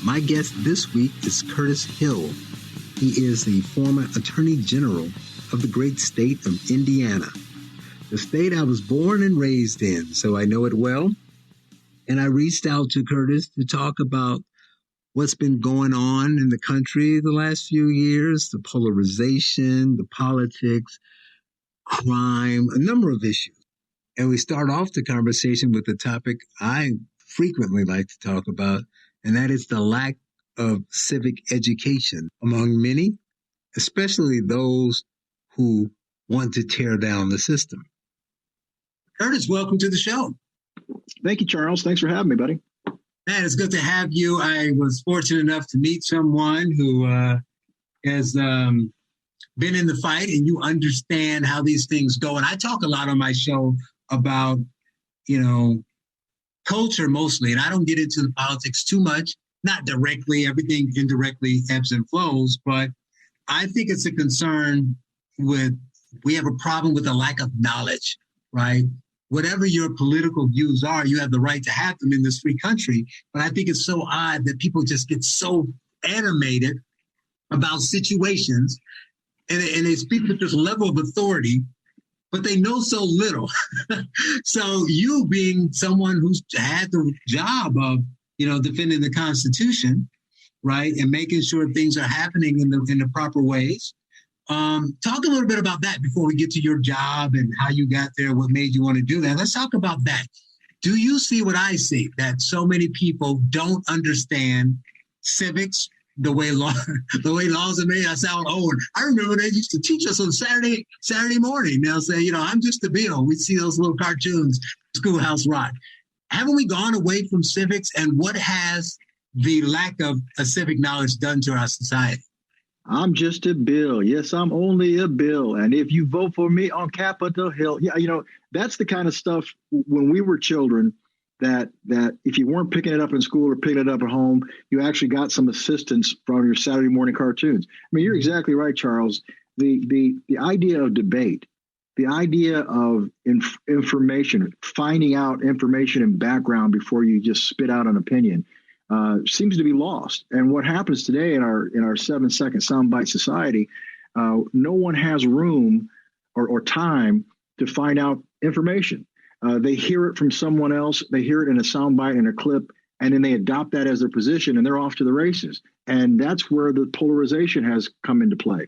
My guest this week is Curtis Hill. He is the former Attorney General of the great state of Indiana, the state I was born and raised in, so I know it well. And I reached out to Curtis to talk about what's been going on in the country the last few years, the polarization, the politics, crime, a number of issues. And we start off the conversation with the topic I frequently like to talk about, and that is the lack of civic education among many, especially those who want to tear down the system. Curtis, welcome to the show. Thank you, Charles. Thanks for having me, buddy. Man, it's good to have you. I was fortunate enough to meet someone who has been in the fight, and you understand how these things go. And I talk a lot on my show about, culture mostly, and I don't get into the politics too much, not directly, everything indirectly ebbs and flows, but I think it's a concern we have a problem with the lack of knowledge, right? Whatever your political views are, you have the right to have them in this free country, but I think it's so odd that people just get so animated about situations and they speak with this level of authority, but they know so little. So you being someone who's had the job of, defending the Constitution, right, and making sure things are happening in the proper ways. Talk a little bit about that before we get to your job and how you got there, what made you want to do that. Let's talk about that. Do you see what I see, that so many people don't understand civics, the way laws are made? I sound old. I remember they used to teach us on Saturday morning. They'll say, I'm just a bill. We see those little cartoons, Schoolhouse Rock. Haven't we gone away from civics? And what has the lack of a civic knowledge done to our society? I'm just a bill. Yes, I'm only a bill. And if you vote for me on Capitol Hill, that's the kind of stuff when we were children that if you weren't picking it up in school or picking it up at home, you actually got some assistance from your Saturday morning cartoons. I mean, you're exactly right, Charles. The idea of debate, the idea of information, finding out information and background before you just spit out an opinion, seems to be lost. And what happens today in our 7-second soundbite society, no one has room or time to find out information. They hear it from someone else. They hear it in a soundbite, in a clip, and then they adopt that as their position, and they're off to the races. And that's where the polarization has come into play.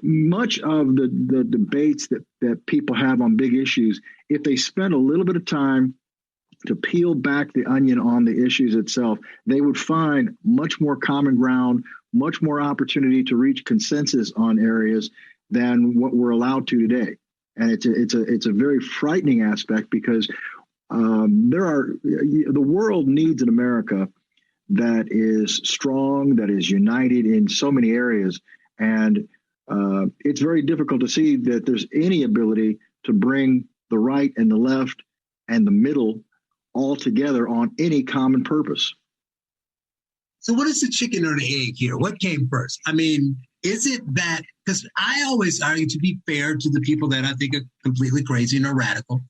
Much of the debates that people have on big issues, if they spend a little bit of time to peel back the onion on the issues itself, they would find much more common ground, much more opportunity to reach consensus on areas than what we're allowed to today. And it's a very frightening aspect because the world needs an America that is strong, that is united in so many areas. And it's very difficult to see that there's any ability to bring the right and the left and the middle all together on any common purpose. So what is the chicken or the egg here? What came first? I mean, is it that, because I always argue, to be fair to the people that I think are completely crazy and are radical,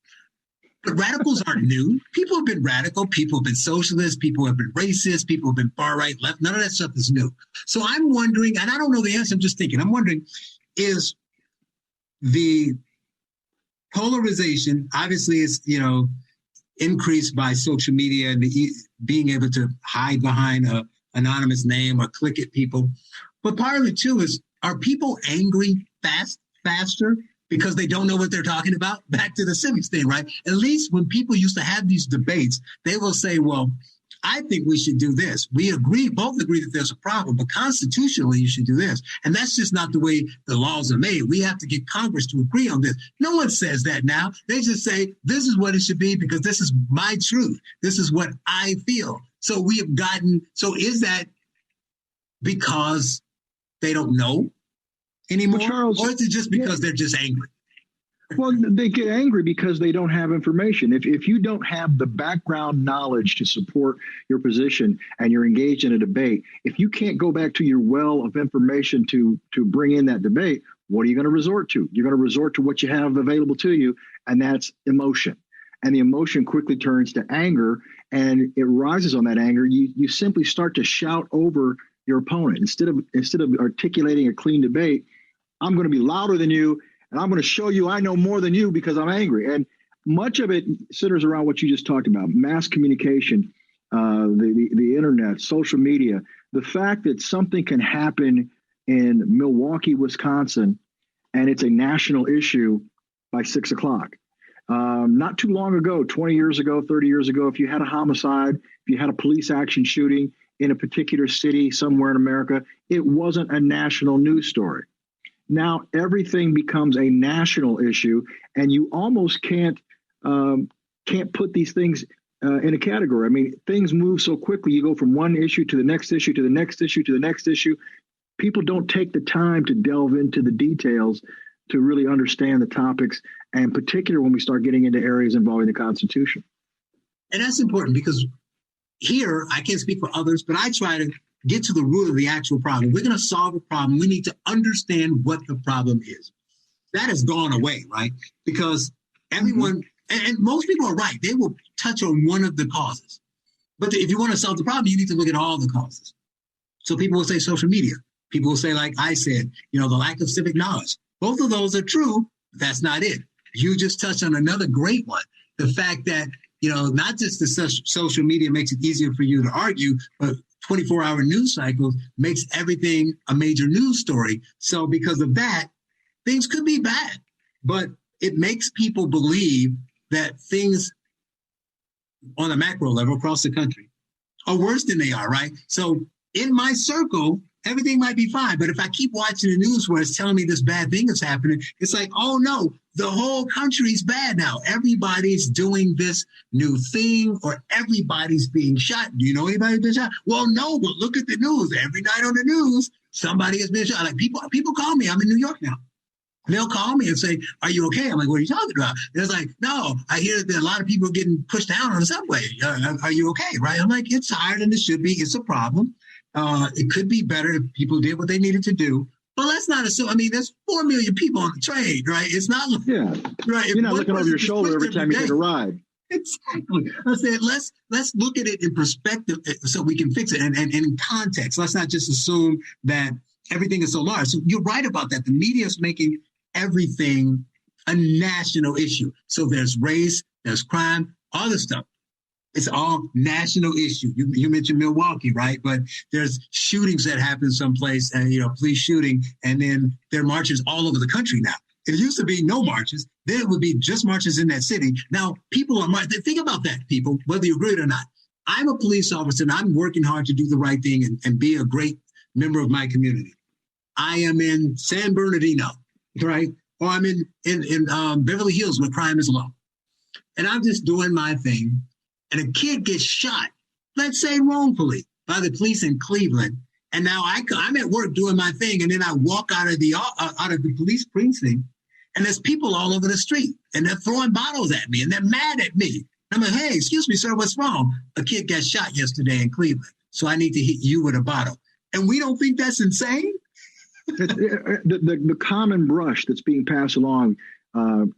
but radicals aren't new. People have been radical. People have been socialists. People have been racist. People have been far right, left. None of that stuff is new. So I'm wondering, and I don't know the answer, I'm just thinking, I'm wondering, is the polarization, obviously it's, increased by social media and being able to hide behind an anonymous name or click at people. But part of it too is, are people angry faster because they don't know what they're talking about? Back to the civics thing, right? At least when people used to have these debates, they will say, well, I think we should do this. We both agree that there's a problem, but constitutionally you should do this. And that's just not the way the laws are made. We have to get Congress to agree on this. No one says that now. They just say, this is what it should be because this is my truth. This is what I feel. So is that because they don't know anymore? Well, Charles, or is it just because they're just angry? Well, they get angry because they don't have information. If you don't have the background knowledge to support your position and you're engaged in a debate, if you can't go back to your well of information to bring in that debate, what are you going to resort to? You're going to resort to what you have available to you, and that's emotion. and the emotion quickly turns to anger, and it rises on that anger. You simply start to shout over your opponent instead of articulating a clean debate. I'm going to be louder than you, and I'm going to show you I know more than you because I'm angry. And much of it centers around what you just talked about: mass communication, the internet, social media. The fact that something can happen in Milwaukee, Wisconsin, and it's a national issue by 6 o'clock. Not too long ago, 20 years ago, 30 years ago, if you had a homicide, if you had a police action shooting in a particular city somewhere in America, it wasn't a national news story. Now everything becomes a national issue, and you almost can't put these things in a category. I mean, things move so quickly. You go from one issue to the next issue to the next issue to the next issue. People don't take the time to delve into the details to really understand the topics, and in particular when we start getting into areas involving the Constitution. And that's important because here, I can't speak for others, but I try to get to the root of the actual problem. We're going to solve a problem. We need to understand what the problem is. That has gone away, right? Because everyone, and most people are right. They will touch on one of the causes. But if you want to solve the problem, you need to look at all the causes. So people will say social media. People will say, like I said, the lack of civic knowledge. Both of those are true, but that's not it. You just touched on another great one. The fact that, not just the social media makes it easier for you to argue, but 24-hour news cycles makes everything a major news story. So because of that, things could be bad, but it makes people believe that things on a macro level across the country are worse than they are, right? So in my circle, everything might be fine. But if I keep watching the news where it's telling me this bad thing is happening, it's like, oh no, the whole country's bad now. Everybody's doing this new thing, or everybody's being shot. Do you know anybody who's been shot? Well, no, but look at the news. Every night on the news, somebody has been shot. Like people call me. I'm in New York now. They'll call me and say, are you okay? I'm like, what are you talking about? It's like, no, I hear that a lot of people are getting pushed down on the subway. Are you okay? Right? I'm like, it's higher than it should be. It's a problem. It could be better if people did what they needed to do. But let's not assume. I mean, there's 4 million people on the train, right? It's not. Yeah. Right. You're not looking over your shoulder every time you take a ride. Exactly. I said, let's look at it in perspective so we can fix it and in context. Let's not just assume that everything is so large. So you're right about that. The media is making everything a national issue. So there's race, there's crime, all this stuff. It's all national issue. You mentioned Milwaukee, right? But there's shootings that happen someplace, and police shooting, and then there are marches all over the country now. It used to be no marches. Then it would be just marches in that city. Now people are think about that, people, whether you agree it or not. I'm a police officer, and I'm working hard to do the right thing and be a great member of my community. I am in San Bernardino, right? Or I'm in Beverly Hills where crime is low. And I'm just doing my thing. And a kid gets shot, let's say wrongfully, by the police in Cleveland. And now I'm at work doing my thing, and then I walk out of the police precinct, and there's people all over the street, and they're throwing bottles at me, and they're mad at me. I'm like, hey, excuse me, sir, what's wrong? A kid got shot yesterday in Cleveland, so I need to hit you with a bottle. And we don't think that's insane? The common brush that's being passed along,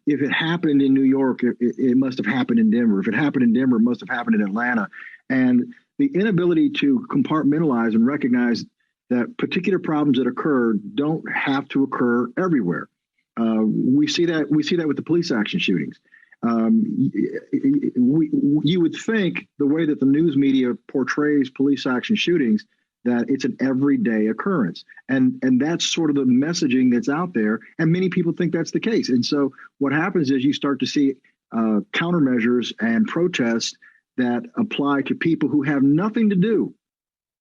if it happened in New York, it must have happened in Denver. If it happened in Denver, it must have happened in Atlanta. And the inability to compartmentalize and recognize that particular problems that occur don't have to occur everywhere. We see that with the police action shootings. You would think the way that the news media portrays police action shootings, that it's an everyday occurrence. And that's sort of the messaging that's out there. And many people think that's the case. And so what happens is you start to see countermeasures and protests that apply to people who have nothing to do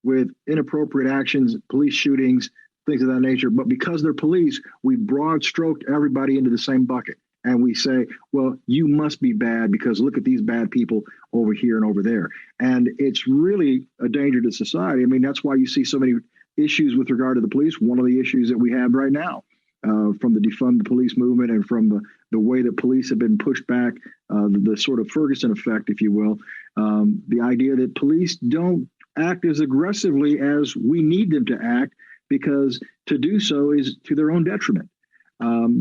with inappropriate actions, police shootings, things of that nature. But because they're police, we broad stroked everybody into the same bucket. And we say, well, you must be bad because look at these bad people over here and over there. And it's really a danger to society. I mean, that's why you see so many issues with regard to the police. One of the issues that we have right now from the defund the police movement and from the way that police have been pushed back, the sort of Ferguson effect, if you will, the idea that police don't act as aggressively as we need them to act because to do so is to their own detriment.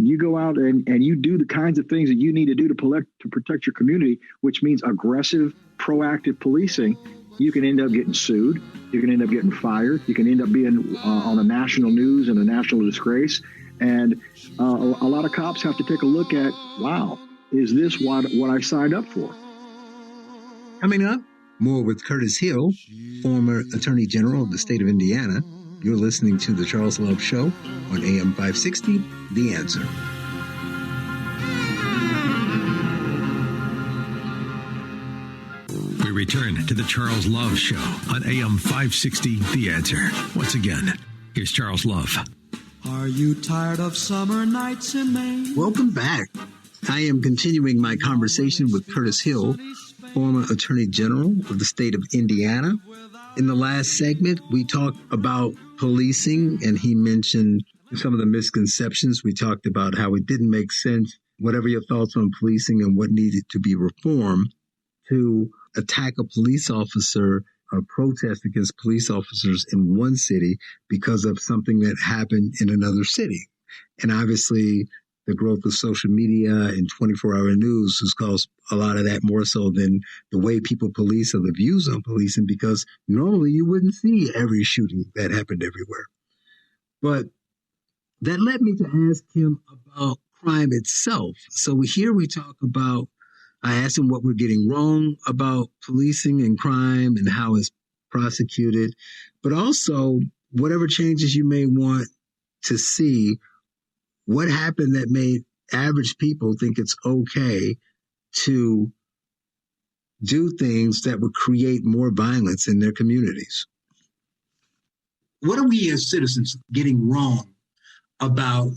you go out and you do the kinds of things that you need to do to protect your community, which means aggressive, proactive policing, you can end up getting sued. You can end up getting fired. You can end up being on the national news and a national disgrace. And a lot of cops have to take a look at, wow, is this what I signed up for? Coming up, more with Curtis Hill, former Attorney General of the state of Indiana. You're listening to The Charles Love Show on AM 560, The Answer. We return to The Charles Love Show on AM 560, The Answer. Once again, here's Charles Love. Are you tired of summer nights in Maine? Welcome back. I am continuing my conversation with Curtis Hill, former Attorney General of the state of Indiana. In the last segment, we talked about policing, and he mentioned some of the misconceptions. We talked about how it didn't make sense, whatever your thoughts on policing and what needed to be reformed, to attack a police officer or protest against police officers in one city because of something that happened in another city. And obviously, the growth of social media and 24-hour news has caused a lot of that, more so than the way people police or the views on policing, because normally you wouldn't see every shooting that happened everywhere. But that led me to ask him about crime itself. So here we talk about, I asked him what we're getting wrong about policing and crime and how it's prosecuted, but also whatever changes you may want to see. What happened that made average people think it's okay to do things that would create more violence in their communities? What are we as citizens getting wrong about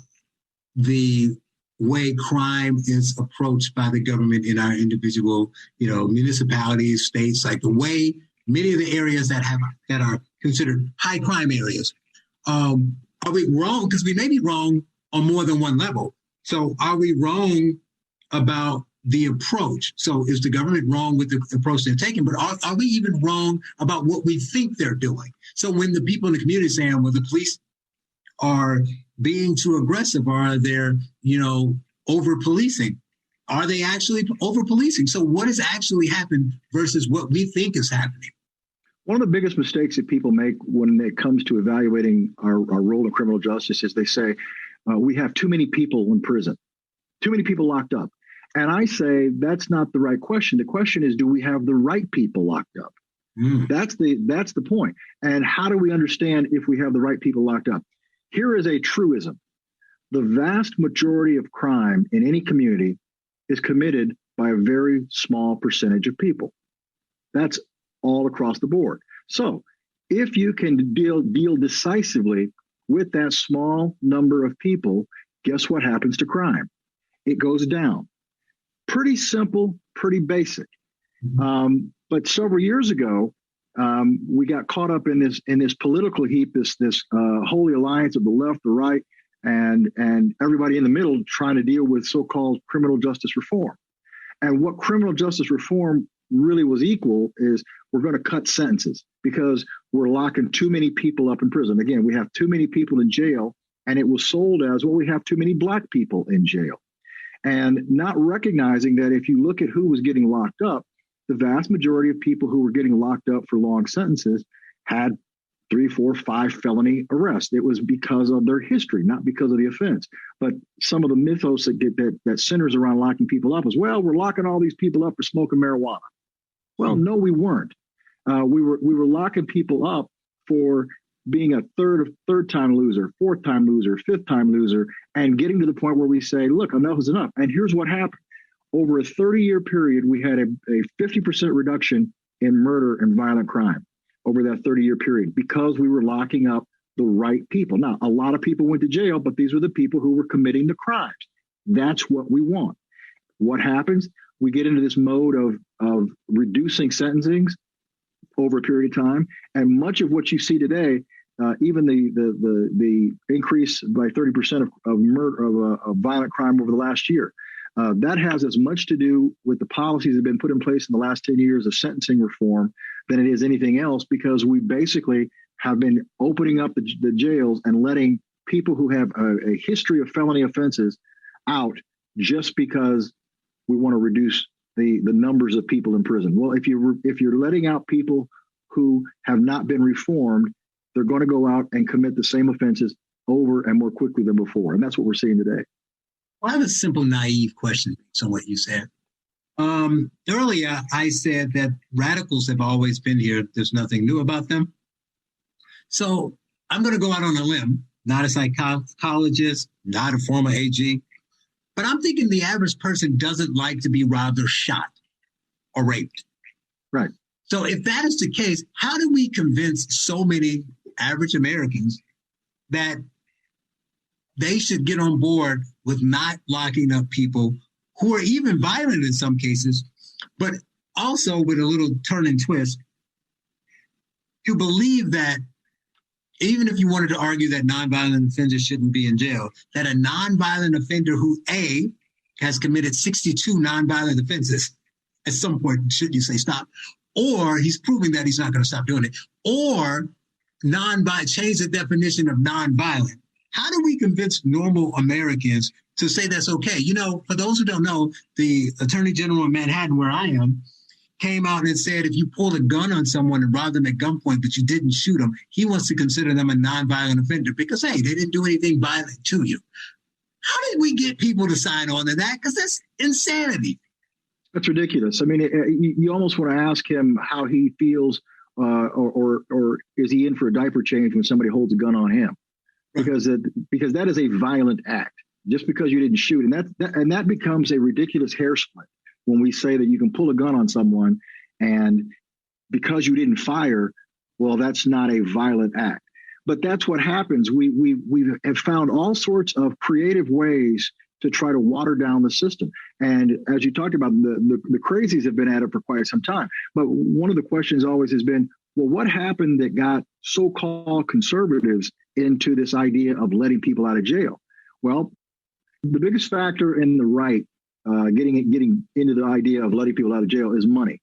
the way crime is approached by the government in our individual, municipalities, states, like the way many of the areas that are considered high crime areas? Are we wrong? Because we may be wrong on more than one level. So are we wrong about the approach? So is the government wrong with the approach they're taking? But are we even wrong about what we think they're doing? So when the people in the community saying, well, the police are being too aggressive, or they're, over policing, are they actually over policing? So what has actually happened versus what we think is happening? One of the biggest mistakes that people make when it comes to evaluating our role in criminal justice is they say, we have too many people in prison, too many people locked up. And I say that's not the right question. The question is, do we have the right people locked up? That's the point. And how do we understand if we have the right people locked up? Here is a truism. The vast majority of crime in any community is committed by a very small percentage of people. That's all across the board. So if you can deal decisively with that small number of people, guess what happens to crime? It goes down. Pretty simple, pretty basic. But several years ago, we got caught up in this political heap, this holy alliance of the left, the right, and everybody in the middle trying to deal with so-called criminal justice reform. And what criminal justice reform really was equal is we're going to cut sentences because we're locking too many people up in prison. Again, we have too many people in jail, and it was sold as, well, we have too many black people in jail. And not recognizing that if you look at who was getting locked up, the vast majority of people who were getting locked up for long sentences had 3, 4, 5 felony arrests. It was because of their history, not because of the offense. But some of the mythos that centers around locking people up is, well, we're locking all these people up for smoking marijuana. Well, no, we weren't. We were locking people up for being a third time loser, fourth time loser, fifth time loser, and getting to the point where we say, look, enough is enough. And here's what happened. Over a 30-year period, we had a 50% reduction in murder and violent crime over that 30-year period because we were locking up the right people. Now, a lot of people went to jail, but these were the people who were committing the crimes. That's what we want. What happens? We get into this mode of reducing sentencings over a period of time. And much of what you see today, even the increase by 30% of murder of violent crime over the last year, that has as much to do with the policies that have been put in place in the last 10 years of sentencing reform than it is anything else, because we basically have been opening up the jails and letting people who have a history of felony offenses out just because we want to reduce the numbers of people in prison. Well, if you're letting out people who have not been reformed, they're going to go out and commit the same offenses over and more quickly than before. And that's what we're seeing today. Well, I have a simple, naive question on what you said. Earlier, I said that radicals have always been here. There's nothing new about them. So I'm going to go out on a limb, not a psychologist, not a former AG, but I'm thinking the average person doesn't like to be robbed or shot or raped. Right. So if that is the case, how do we convince so many average Americans that they should get on board with not locking up people who are even violent in some cases, but also with a little turn and twist, to believe that even if you wanted to argue that nonviolent offenders shouldn't be in jail, that a nonviolent offender who A, has committed 62 nonviolent offenses, at some point, should you say stop, or he's proving that he's not going to stop doing it, or change the definition of nonviolent. How do we convince normal Americans to say that's okay? You know, for those who don't know, the Attorney General of Manhattan, where I am, came out and said if you pulled a gun on someone and robbed them at gunpoint, but you didn't shoot them, he wants to consider them a nonviolent offender because, hey, they didn't do anything violent to you. How did we get people to sign on to that? Because that's insanity. That's ridiculous. I mean, you almost want to ask him how he feels, or is he in for a diaper change when somebody holds a gun on him? Because that is a violent act. Just because you didn't shoot, and that becomes a ridiculous hair split when we say that you can pull a gun on someone, and because you didn't fire, well, that's not a violent act. But that's what happens. We have found all sorts of creative ways to try to water down the system. And as you talked about, the crazies have been at it for quite some time. But one of the questions always has been, well, what happened that got so-called conservatives into this idea of letting people out of jail? Well, the biggest factor in the right getting into the idea of letting people out of jail is money.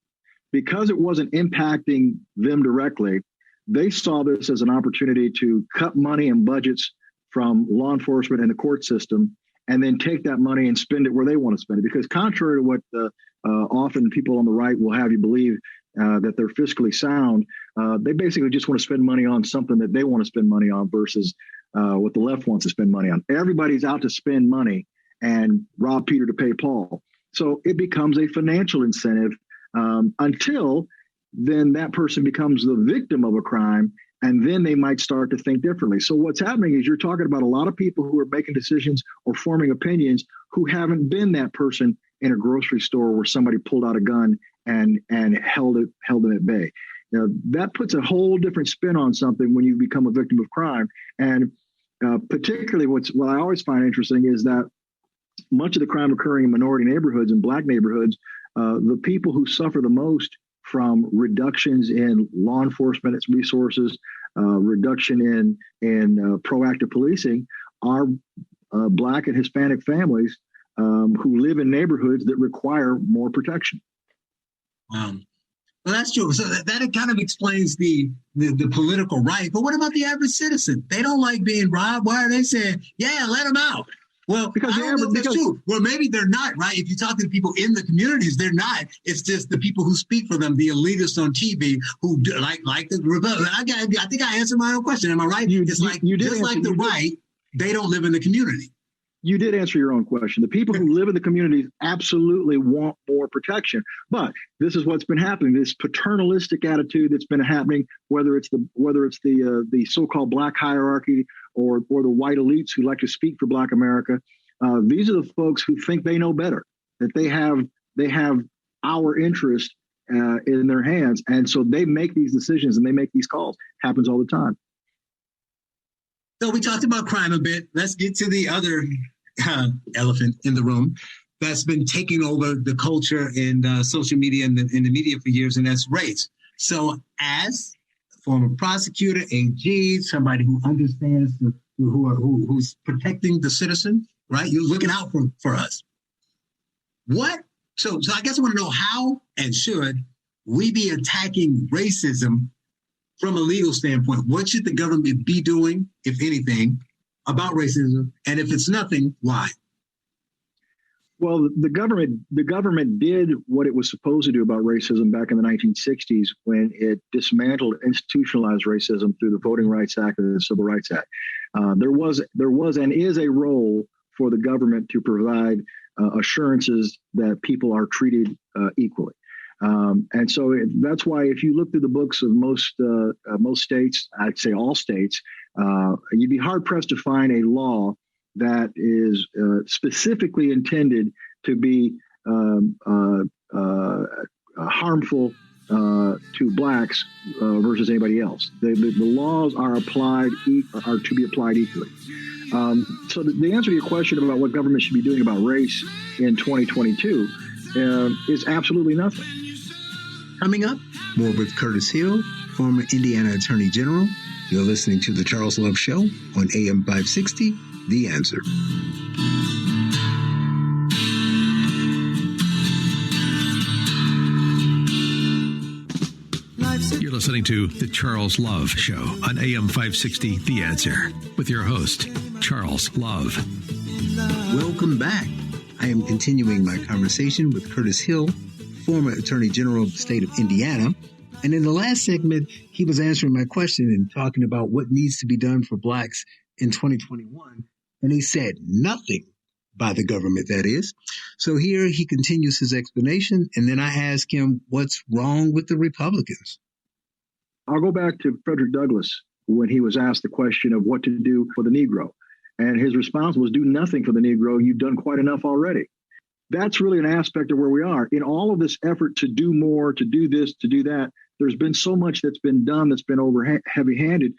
Because it wasn't impacting them directly, they saw this as an opportunity to cut money and budgets from law enforcement and the court system, and then take that money and spend it where they want to spend it. Because contrary to what often people on the right will have you believe, that they're fiscally sound, they basically just want to spend money on something that they want to spend money on versus what the left wants to spend money on. Everybody's out to spend money and rob Peter to pay Paul. So it becomes a financial incentive until then that person becomes the victim of a crime, and then they might start to think differently. So what's happening is you're talking about a lot of people who are making decisions or forming opinions who haven't been that person in a grocery store where somebody pulled out a gun and held them at bay. Now, that puts a whole different spin on something when you become a victim of crime. And particularly what I always find interesting is that much of the crime occurring in minority neighborhoods and black neighborhoods, the people who suffer the most from reductions in law enforcement resources, reduction in proactive policing are Black and Hispanic families who live in neighborhoods that require more protection. Well, that's true. So that kind of explains the political right. But what about the average citizen? They don't like being robbed. Why are they saying, yeah, let them out? Well, because I don't know if that's true. Well, maybe they're not, right? If you talk to the people in the communities, they're not. It's just the people who speak for them, the elitists on TV who like the Republican. I think I answered my own question. Am I right? Right, they don't live in the community. You did answer your own question. The people who live in the communities absolutely want more protection. But this is what's been happening, this paternalistic attitude that's been happening, whether it's the so-called Black hierarchy or the white elites who like to speak for Black America. These are the folks who think they know better, that they have our interest in their hands. And so they make these decisions and they make these calls. Happens all the time. So we talked about crime a bit. Let's get to the other elephant in the room that's been taking over the culture and social media and in the media for years, and that's race. So as a former prosecutor, AG, somebody who understands who's protecting the citizen, right? You're looking out for us. So I guess I want to know how and should we be attacking racism from a legal standpoint? What should the government be doing, if anything, about racism? And if it's nothing, why? Well, the government did what it was supposed to do about racism back in the 1960s when it dismantled institutionalized racism through the Voting Rights Act and the Civil Rights Act. There was and is a role for the government to provide assurances that people are treated equally. And so that's why if you look through the books of most states, I'd say all states, you'd be hard pressed to find a law that is specifically intended to be harmful to blacks versus anybody else. The laws are to be applied equally. So the answer to your question about what government should be doing about race in 2022 is absolutely nothing. Coming up, more with Curtis Hill, former Indiana Attorney General. You're listening to The Charles Love Show on AM 560, The Answer. You're listening to The Charles Love Show on AM 560, The Answer, with your host, Charles Love. Welcome back. I am continuing my conversation with Curtis Hill, former Attorney General of the state of Indiana. And in the last segment, he was answering my question and talking about what needs to be done for blacks in 2021. And he said nothing by the government, that is. So here he continues his explanation. And then I ask him, what's wrong with the Republicans? I'll go back to Frederick Douglass when he was asked the question of what to do for the Negro. And his response was, do nothing for the Negro. You've done quite enough already. That's really an aspect of where we are. In all of this effort to do more, to do this, to do that, there's been so much that's been done that's been heavy-handed.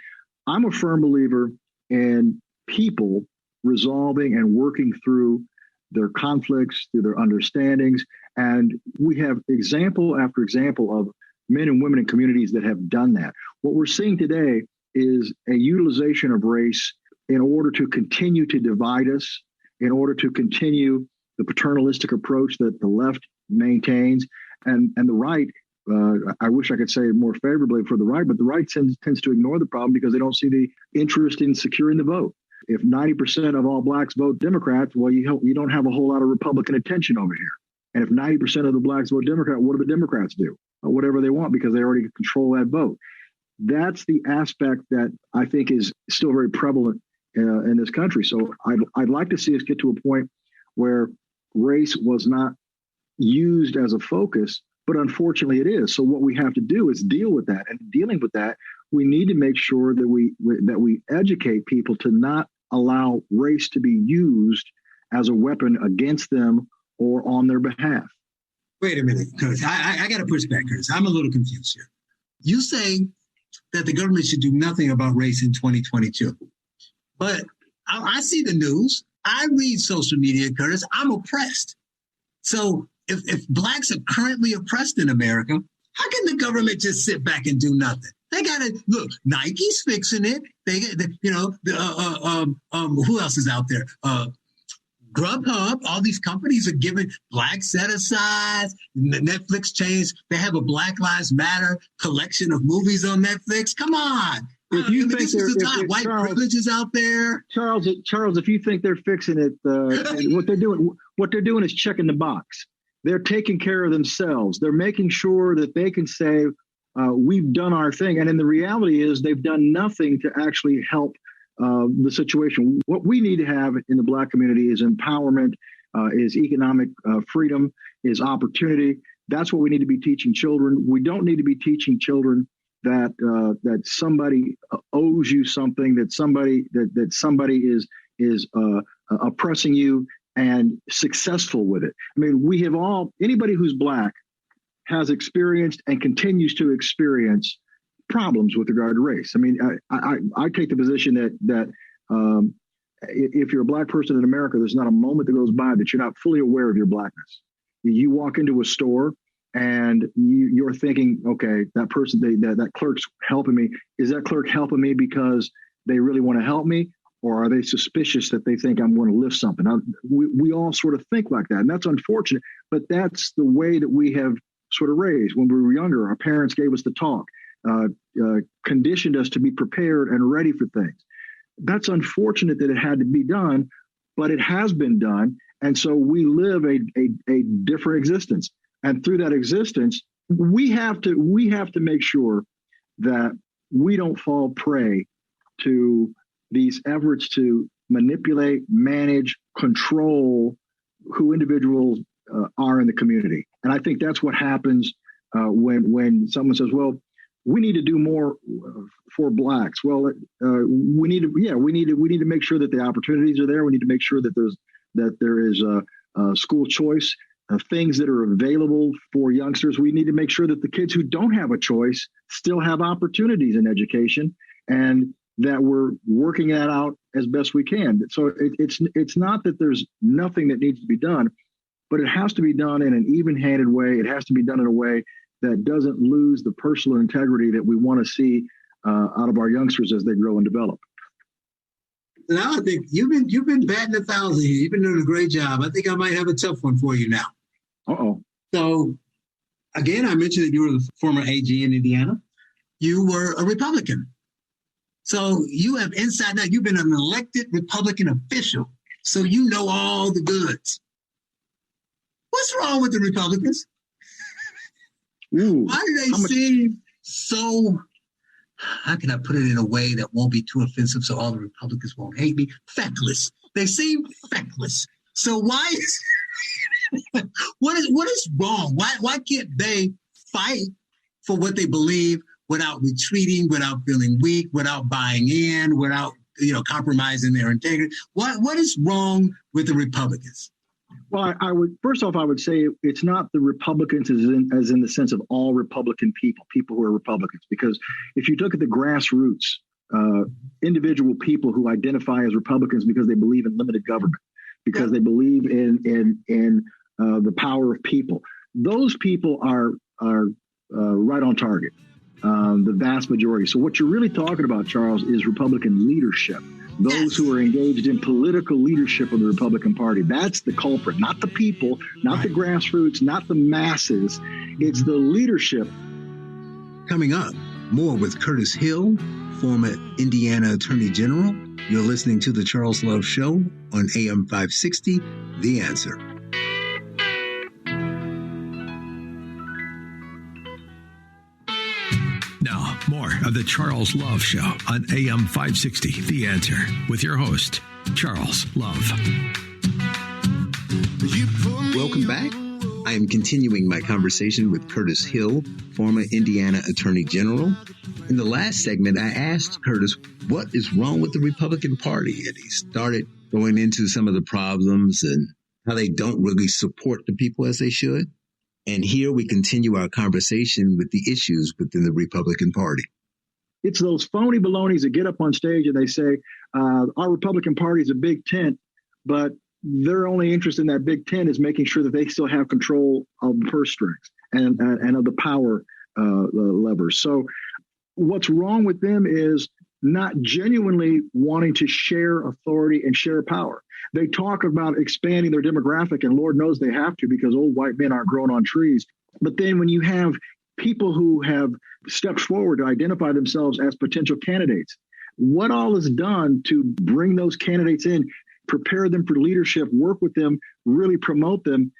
I'm a firm believer in people resolving and working through their conflicts, through their understandings. And we have example after example of men and women in communities that have done that. What we're seeing today is a utilization of race in order to continue to divide us, in order to continue the paternalistic approach that the left maintains, and the right. I wish I could say more favorably for the right, but the right tends to ignore the problem because they don't see the interest in securing the vote. If 90% of all blacks vote Democrats, well, you don't have a whole lot of Republican attention over here. And if 90% of the blacks vote Democrat, what do the Democrats do? Whatever they want, because they already control that vote. That's the aspect that I think is still very prevalent in this country. So I'd like to see us get to a point where race was not used as a focus, but unfortunately it is. So what we have to do is deal with that. And dealing with that, we need to make sure that we educate people to not allow race to be used as a weapon against them or on their behalf. Wait a minute, Curtis. I got to push back, Curtis. I'm a little confused here. You say that the government should do nothing about race in 2022. But I see the news. I read social media, Curtis. I'm oppressed. So if blacks are currently oppressed in America, how can the government just sit back and do nothing? They got to look. Nike's fixing it. Who else is out there? Grubhub. All these companies are giving black set-asides. Netflix changed. They have a Black Lives Matter collection of movies on Netflix. Come on. If you think this is the time. White privilege is out there. Charles, if you think they're fixing it, what they're doing is checking the box. They're taking care of themselves. They're making sure that they can say, we've done our thing. And then the reality is they've done nothing to actually help the situation. What we need to have in the black community is empowerment, is economic freedom, is opportunity. That's what we need to be teaching children. We don't need to be teaching children that somebody owes you something, that somebody is oppressing you and successful with it. I mean, anybody who's black has experienced and continues to experience problems with regard to race. I mean, I take the position that if you're a black person in America, there's not a moment that goes by that you're not fully aware of your blackness. You walk into a store and you're thinking, okay, that person, that clerk's helping me. Is that clerk helping me because they really want to help me? Or are they suspicious that they think I'm going to lift something? We all sort of think like that. And that's unfortunate, but that's the way that we have sort of raised. When we were younger, our parents gave us the talk, conditioned us to be prepared and ready for things. That's unfortunate that it had to be done, but it has been done. And so we live a different existence. And through that existence, we have to make sure that we don't fall prey to these efforts to manipulate, manage, control who individuals are in the community. And I think that's what happens when someone says, well, we need to do more for Blacks. Well, we need to make sure that the opportunities are there. We need to make sure that there is school choice, things that are available for youngsters. We need to make sure that the kids who don't have a choice still have opportunities in education, and that we're working that out as best we can. So it's not that there's nothing that needs to be done, but it has to be done in an even-handed way. It has to be done in a way that doesn't lose the personal integrity that we want to see out of our youngsters as they grow and develop. Now I think you've been batting 1,000 here. You've been doing a great job. I think I might have a tough one for you now. Uh-oh. So, again, I mentioned that you were the former AG in Indiana. You were a Republican. So you have inside now. You've been an elected Republican official. So you know all the goods. What's wrong with the Republicans? Ooh, why do they seem so, how can I put it in a way that won't be too offensive so all the Republicans won't hate me? Feckless. They seem feckless. So why is, what is wrong? Why can't they fight for what they believe without retreating, without feeling weak, without buying in, without compromising their integrity? What is wrong with the Republicans? Well, I would say it's not the Republicans as in the sense of all Republican people who are Republicans, because if you look at the grassroots, individual people who identify as Republicans because they believe in limited government, because they believe in the power of people, those people are right on target, the vast majority. So what you're really talking about, Charles, is Republican leadership. Those who are engaged in political leadership of the Republican Party. That's the culprit, not the people, not the grassroots, not the masses. It's the leadership. Coming up, more with Curtis Hill, former Indiana Attorney General. You're listening to The Charles Love Show on AM 560, The Answer. Now, more of the Charles Love Show on AM 560, The Answer, with your host, Charles Love. Welcome back. I am continuing my conversation with Curtis Hill, former Indiana Attorney General. In the last segment, I asked Curtis what is wrong with the Republican Party, and he started going into some of the problems and how they don't really support the people as they should. And here we continue our conversation with the issues within the Republican Party. It's those phony balonies that get up on stage and they say, our Republican Party is a big tent, but their only interest in that big tent is making sure that they still have control of the purse strings and of the power levers. So what's wrong with them is not genuinely wanting to share authority and share power. They talk about expanding their demographic, and Lord knows they have to because old white men aren't growing on trees. But then when you have people who have stepped forward to identify themselves as potential candidates, what all is done to bring those candidates in, prepare them for leadership, work with them, really promote them.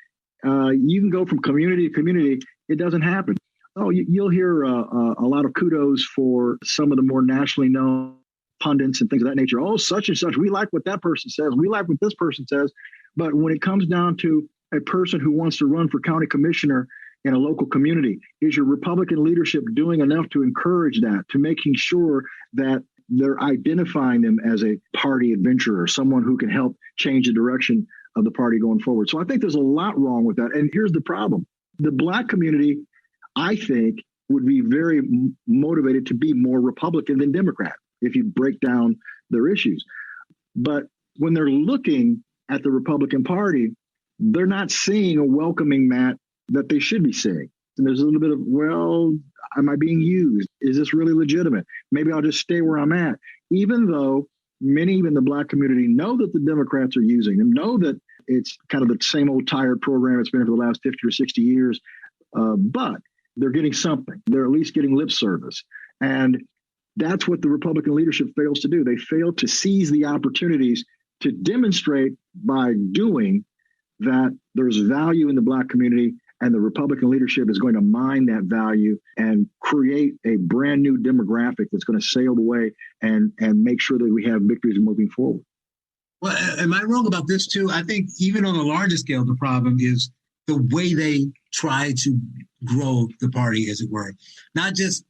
You can go from community to community. It doesn't happen. Oh, you'll hear a lot of kudos for some of the more nationally known pundits and things of that nature. Oh, such and such. We like what that person says. We like what this person says. But when it comes down to a person who wants to run for county commissioner in a local community, is your Republican leadership doing enough to encourage that, to making sure that they're identifying them as a party adventurer, someone who can help change the direction of the party going forward? So I think there's a lot wrong with that. And here's the problem. The Black community, I think, would be very motivated to be more Republican than Democrat if you break down their issues. But when they're looking at the Republican Party, they're not seeing a welcoming mat that they should be seeing. And there's a little bit of, well, am I being used? Is this really legitimate? Maybe I'll just stay where I'm at. Even though many in the Black community know that the Democrats are using them, know that it's kind of the same old tired program it's been for the last 50 or 60 years, but they're getting something. They're at least getting lip service. And That's what the Republican leadership fails to do. They fail to seize the opportunities to demonstrate by doing that there's value in the Black community, and the Republican leadership is going to mine that value and create a brand new demographic that's going to sail the way and make sure that we have victories moving forward. Well, am I wrong about this too? I think even on a larger scale, the problem is the way they try to grow the party, as it were. Not just,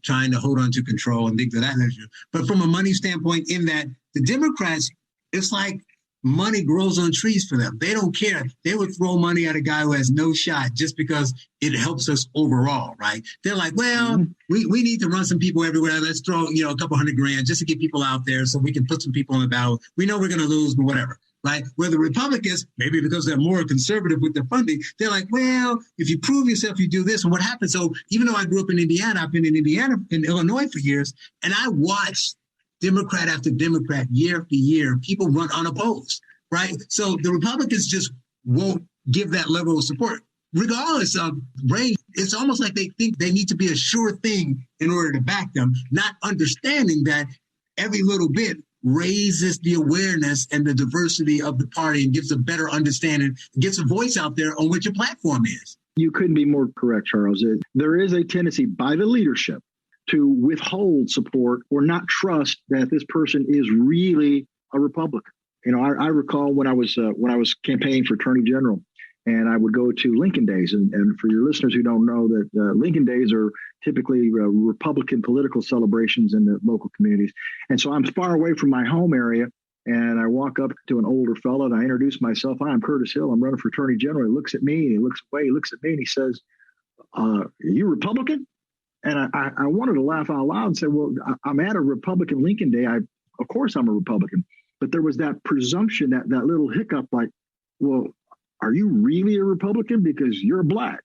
trying to hold on to control and things of that nature, but from a money standpoint, in that the Democrats, it's like money grows on trees for them. They don't care. They would throw money at a guy who has no shot just because it helps us overall, right? They're like, well, we need to run some people everywhere. Let's throw, a couple $100,000 just to get people out there so we can put some people on the ballot. We know we're going to lose, but whatever, right? Where the Republicans, maybe because they're more conservative with their funding, they're like, well, if you prove yourself, you do this. And what happens? So even though I grew up in Indiana, I've been in Illinois for years, and I watched Democrat after Democrat, year after year, people run unopposed, right? So the Republicans just won't give that level of support. Regardless of range, it's almost like they think they need to be a sure thing in order to back them, not understanding that every little bit raises the awareness and the diversity of the party and gives a better understanding, gets a voice out there on what your platform is. You couldn't be more correct, Charles. There is a tendency by the leadership to withhold support or not trust that this person is really a Republican. I recall when I was campaigning for Attorney General, and I would go to Lincoln Days. And for your listeners who don't know, that Lincoln Days are typically Republican political celebrations in the local communities. And so I'm far away from my home area, and I walk up to an older fellow and I introduce myself. Hi, I'm Curtis Hill. I'm running for Attorney General. He looks at me and he looks away. He looks at me and he says, are you Republican? And I wanted to laugh out loud and say, well, I'm at a Republican Lincoln Day. Of course I'm a Republican. But there was that presumption, that little hiccup, like, well, are you really a Republican because you're Black?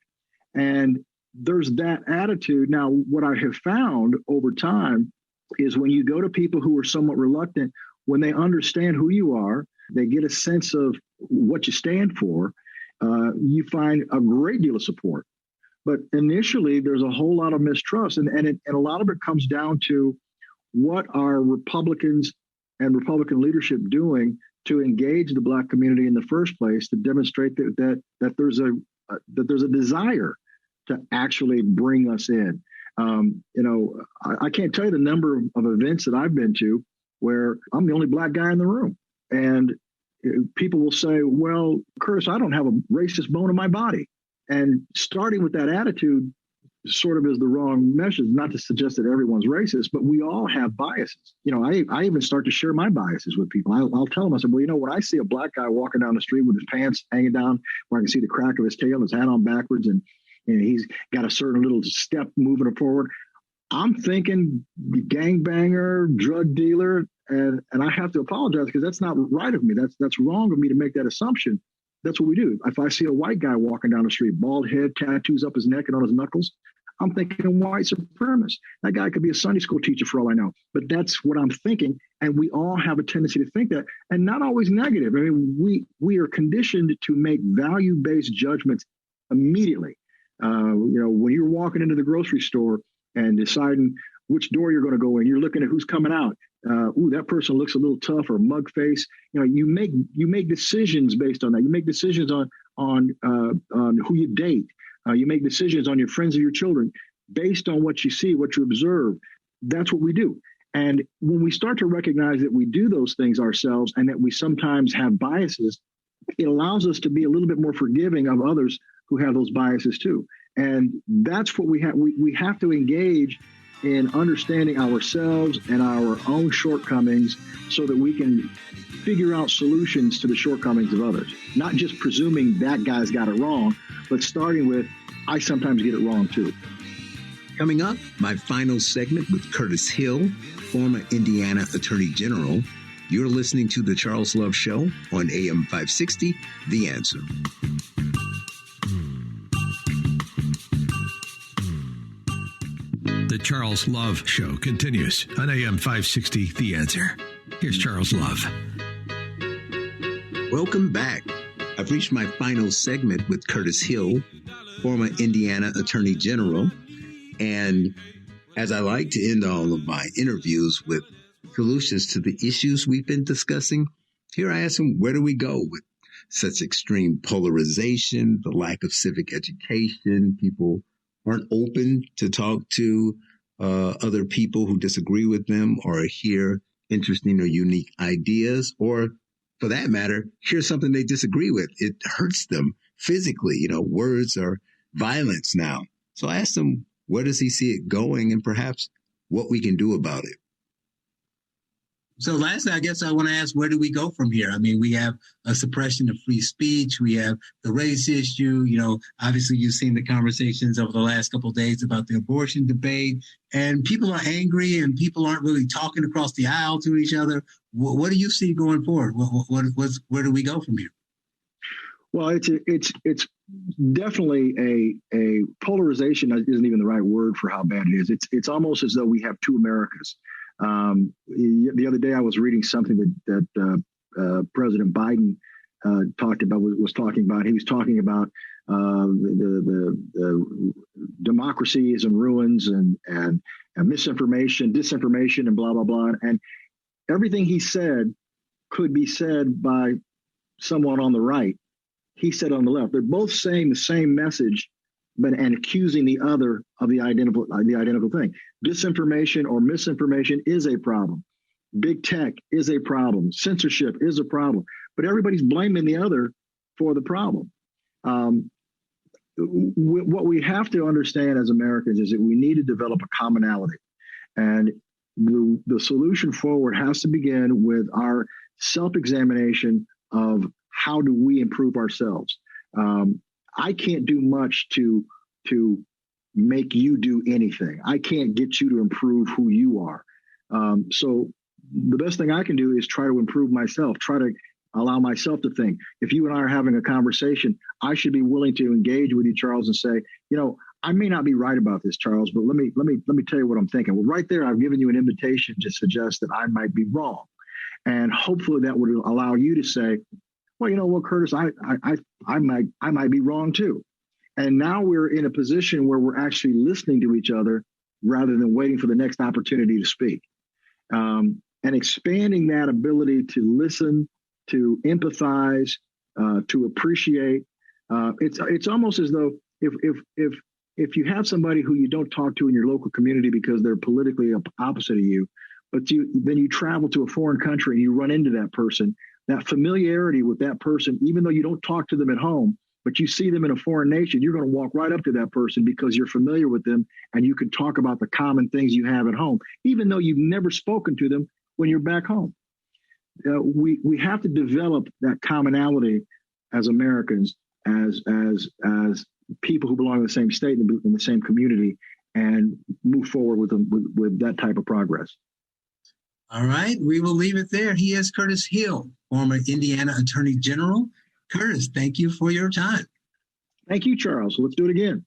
And there's that attitude. Now, what I have found over time is when you go to people who are somewhat reluctant, when they understand who you are, they get a sense of what you stand for, you find a great deal of support. But initially, there's a whole lot of mistrust. And a lot of it comes down to what are Republicans and Republican leadership doing to engage the Black community in the first place, to demonstrate that there's a desire to actually bring us in. I can't tell you the number of events that I've been to where I'm the only Black guy in the room. And people will say, well, Curtis, I don't have a racist bone in my body. And starting with that attitude sort of is the wrong message, not to suggest that everyone's racist, but we all have biases. I even start to share my biases with people. I'll tell them, I said, well, when I see a Black guy walking down the street with his pants hanging down, where I can see the crack of his tail, his hat on backwards, and he's got a certain little step moving forward, I'm thinking gangbanger, drug dealer, and I have to apologize because that's not right of me. That's wrong of me to make that assumption. That's what we do. If I see a white guy walking down the street, bald head, tattoos up his neck and on his knuckles, I'm thinking white supremacist. That guy could be a Sunday school teacher for all I know. But that's what I'm thinking. And we all have a tendency to think that, and not always negative. I mean, we are conditioned to make value-based judgments immediately. When you're walking into the grocery store and deciding which door you're going to go in, you're looking at who's coming out. That person looks a little tough, or mug face. You make decisions based on that. You make decisions on who you date. You make decisions on your friends or your children based on what you see, what you observe. That's what we do. And when we start to recognize that we do those things ourselves and that we sometimes have biases, it allows us to be a little bit more forgiving of others who have those biases too. And that's what we have. We have to engage in understanding ourselves and our own shortcomings so that we can figure out solutions to the shortcomings of others. Not just presuming that guy's got it wrong, but starting with, I sometimes get it wrong too. Coming up, my final segment with Curtis Hill, former Indiana Attorney General. You're listening to The Charles Love Show on AM 560, The Answer. The Charles Love Show continues on AM 560, The Answer. Here's Charles Love. Welcome back. I've reached my final segment with Curtis Hill, former Indiana Attorney General. And as I like to end all of my interviews with solutions to the issues we've been discussing, here I ask him, where do we go with such extreme polarization, the lack of civic education? People aren't open to talk to other people who disagree with them or hear interesting or unique ideas, or for that matter, hear something they disagree with. It hurts them physically. Words are violence now. So I asked him, where does he see it going, and perhaps what we can do about it? So lastly, I guess I want to ask, where do we go from here? I mean, we have a suppression of free speech. We have the race issue. Obviously you've seen the conversations over the last couple of days about the abortion debate, and people are angry and people aren't really talking across the aisle to each other. What do you see going forward? Where do we go from here? Well, it's definitely a polarization isn't even the right word for how bad it is. It's almost as though we have two Americas. The other day I was reading something that President Biden talked about. He was talking about the democracy is in ruins and misinformation, disinformation, and blah blah blah. And everything he said could be said by someone on the right. He said on the left. They're both saying the same message, and accusing the other of the identical thing. Disinformation or misinformation is a problem. Big tech is a problem. Censorship is a problem. But everybody's blaming the other for the problem. What we have to understand as Americans is that we need to develop a commonality. And the solution forward has to begin with our self-examination of how do we improve ourselves. I can't do much to make you do anything. I can't get you to improve who you are. So the best thing I can do is try to improve myself, try to allow myself to think. If you and I are having a conversation, I should be willing to engage with you, Charles, and say, I may not be right about this, Charles, but let me tell you what I'm thinking. Well, right there, I've given you an invitation to suggest that I might be wrong. And hopefully that would allow you to say, well, you know what, Curtis, I might be wrong too. And now we're in a position where we're actually listening to each other rather than waiting for the next opportunity to speak. And expanding that ability to listen, to empathize, to appreciate. It's almost as though if you have somebody who you don't talk to in your local community because they're politically opposite of you, but then you travel to a foreign country and you run into that person, that familiarity with that person, even though you don't talk to them at home, but you see them in a foreign nation, you're going to walk right up to that person because you're familiar with them and you can talk about the common things you have at home, even though you've never spoken to them when you're back home. We have to develop that commonality as Americans, as people who belong in the same state and in the same community, and move forward with that type of progress. All right, we will leave it there. He is Curtis Hill, former Indiana Attorney General. Curtis, thank you for your time. Thank you, Charles. Let's do it again.